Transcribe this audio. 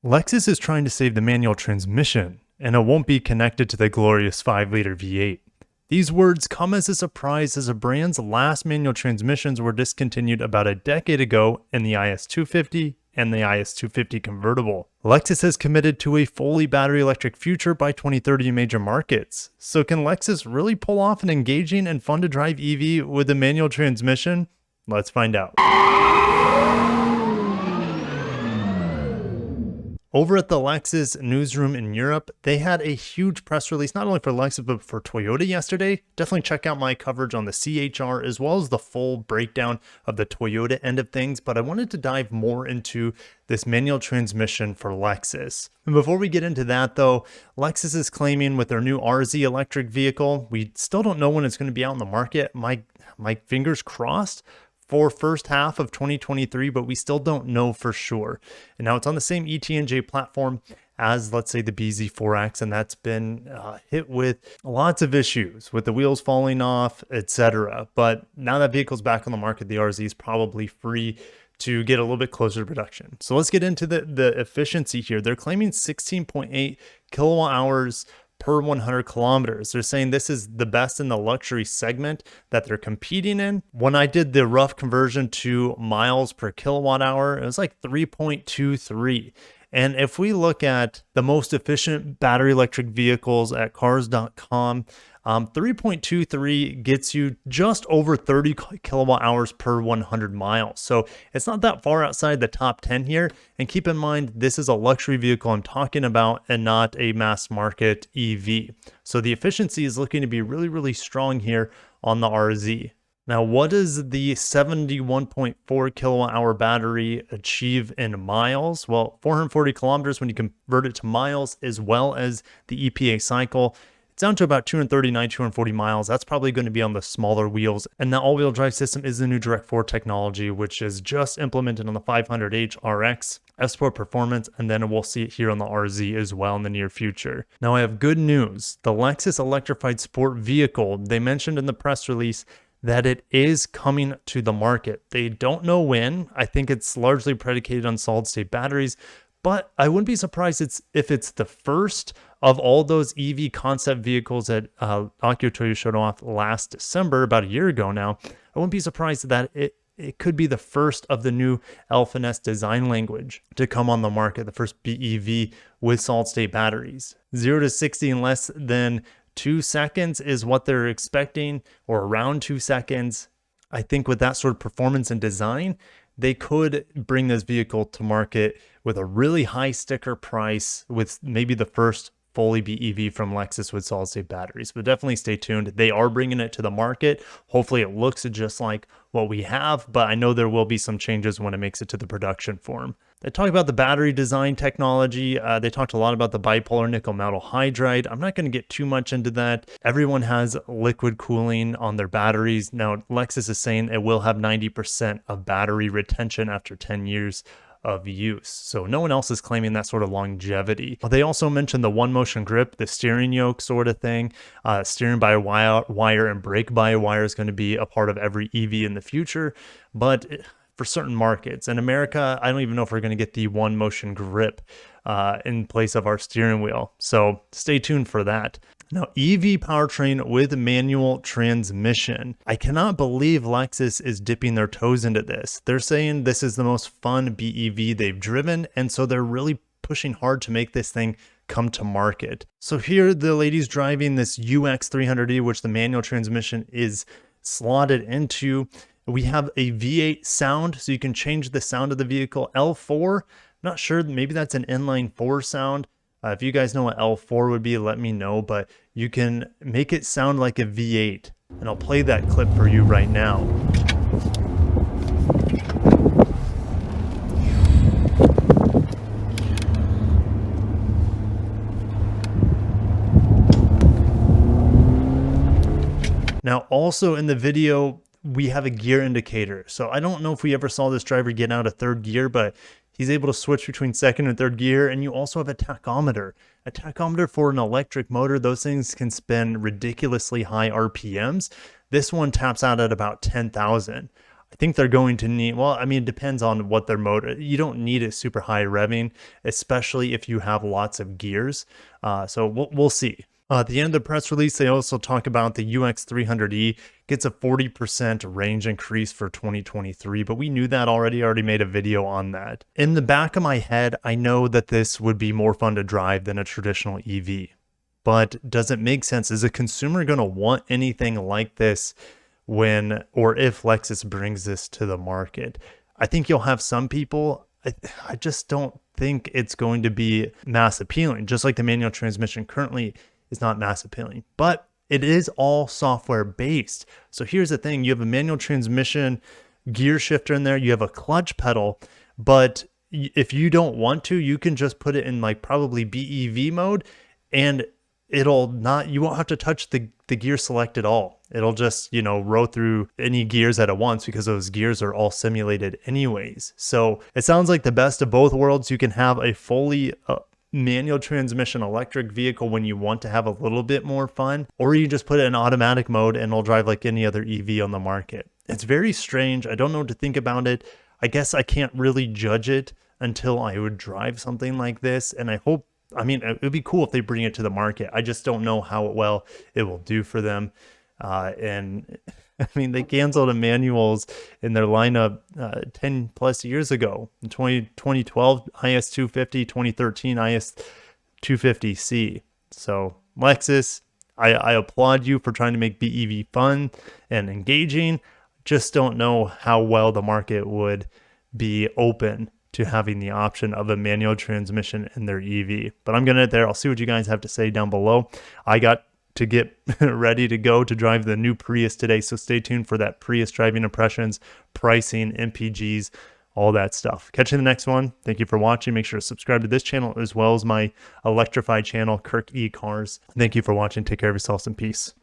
Lexus is trying to save the manual transmission, and it won't be connected to the glorious 5-liter V8. These words come as a surprise as the brand's last manual transmissions were discontinued about a decade ago in the IS250 and the IS250 convertible. Lexus has committed to a fully battery electric future by 2030 in major markets. So can Lexus really pull off an engaging and fun to drive EV with a manual transmission? Let's find out. Over at the Lexus newsroom in Europe, they had a huge press release, not only for Lexus, but for Toyota yesterday. Definitely check out my coverage on the CHR, as well as the full breakdown of the Toyota end of things. But I wanted to dive more into this manual transmission for Lexus. And before we get into that though, Lexus is claiming with their new RZ electric vehicle, we still don't know when it's going to be out in the market. My fingers crossed for first half of 2023, but we still don't know for sure. And now it's on the same ETNJ platform as, let's say, the BZ4X, and that's been hit with lots of issues with the wheels falling off, etc. But now that vehicle's back on the market, the RZ is probably free to get a little bit closer to production. So let's get into the efficiency here. They're claiming 16.8 kilowatt hours per 100 kilometers. They're saying this is the best in the luxury segment that they're competing in. When I did the rough conversion to miles per kilowatt hour, it was like 3.23. And if we look at the most efficient battery electric vehicles at cars.com, 3.23 gets you just over 30 kilowatt hours per 100 miles. So it's not that far outside the top 10 here. And keep in mind, this is a luxury vehicle I'm talking about and not a mass market EV. So the efficiency is looking to be really, really strong here on the RZ. Now, what does the 71.4 kilowatt hour battery achieve in miles? Well, 440 kilometers when you convert it to miles, as well as the EPA cycle. It's down to about 239, 240 miles. That's probably going to be on the smaller wheels. And the all-wheel drive system is the new Direct 4 technology, which is just implemented on the 500h RX, F-Sport Performance, and then we'll see it here on the RZ as well in the near future. Now, I have good news. The Lexus Electrified Sport vehicle, they mentioned in the press release that it is coming to the market. They don't know when. I think it's largely predicated on solid-state batteries, but I wouldn't be surprised if it's the first of all those EV concept vehicles that Akio Toyo showed off last December, about a year ago now. I wouldn't be surprised that it could be the first of the new LFNS design language to come on the market, the first BEV with solid-state batteries. 0 to 60 in less than 2 seconds is what they're expecting, or around 2 seconds. I think with that sort of performance and design, they could bring this vehicle to market with a really high sticker price, with maybe the first fully BEV from Lexus with solid-state batteries. But definitely stay tuned. They are bringing it to the market. Hopefully it looks just like what we have, but I know there will be some changes when it makes it to the production form. They talk about the battery design technology. They talked a lot about the bipolar nickel metal hydride. I'm not going to get too much into that. Everyone has liquid cooling on their batteries. Now, Lexus is saying it will have 90% of battery retention after 10 years of use. So no one else is claiming that sort of longevity. They also mentioned the one motion grip, the steering yoke sort of thing. Steering by wire and brake by wire is going to be a part of every EV in the future. But for certain markets in America, I don't even know if we're going to get the one motion grip in place of our steering wheel. So stay tuned for that. Now, EV powertrain with manual transmission. I cannot believe Lexus is dipping their toes into this. They're saying this is the most fun BEV they've driven, and so they're really pushing hard to make this thing come to market. So here, the lady's driving this UX 300E, which the manual transmission is slotted into. We have a V8 sound, so you can change the sound of the vehicle. L4, not sure, maybe that's an inline 4 sound. If you guys know what L4 would be, let me know, but you can make it sound like a V8. And I'll play that clip for you right now. Now, also in the video, we have a gear indicator. So I don't know if we ever saw this driver get out of third gear, but he's able to switch between second and third gear. And you also have a tachometer. A tachometer for an electric motor, those things can spin ridiculously high RPMs. This one taps out at about 10,000. I think they're going to need, well, I mean, it depends on what their motor, you don't need it super high revving, especially if you have lots of gears. So we'll see. At the end of the press release, they also talk about the UX300E gets a 40% range increase for 2023, but we knew that already. I already made a video on that. In the back of my head, I know that this would be more fun to drive than a traditional EV, but does it make sense? Is a consumer going to want anything like this when or if Lexus brings this to the market? I think you'll have some people. I just don't think it's going to be mass appealing, just like the manual transmission currently is not mass appealing, but it is all software based. So here's the thing: you have a manual transmission, gear shifter in there, you have a clutch pedal, but if you don't want to, you can just put it in like probably BEV mode, and it'll not, you won't have to touch the gear select at all. It'll just, you know, row through any gears at once because those gears are all simulated anyways. So it sounds like the best of both worlds. You can have a fully manual transmission electric vehicle when you want to have a little bit more fun, or you just put it in automatic mode and it'll drive like any other EV on the market. It's very strange. I don't know what to think about it. I guess I can't really judge it until I would drive something like this. And I hope, I mean, it would be cool if they bring it to the market. I just don't know how well it will do for them. And I mean, they canceled the manuals in their lineup 10 plus years ago. In 2012, IS250, 2013, IS250C. So Lexus, I applaud you for trying to make BEV fun and engaging. Just don't know how well the market would be open to having the option of a manual transmission in their EV. But I'm going to end it there. I'll see what you guys have to say down below. I got to get ready to go to drive the new Prius today, so stay tuned for that Prius driving impressions, pricing, MPGs, all that stuff. Catch you in the next one. Thank you for watching. Make sure to subscribe to this channel as well as my Electrified channel, Kirk E Cars. Thank you for watching. Take care of yourselves and peace.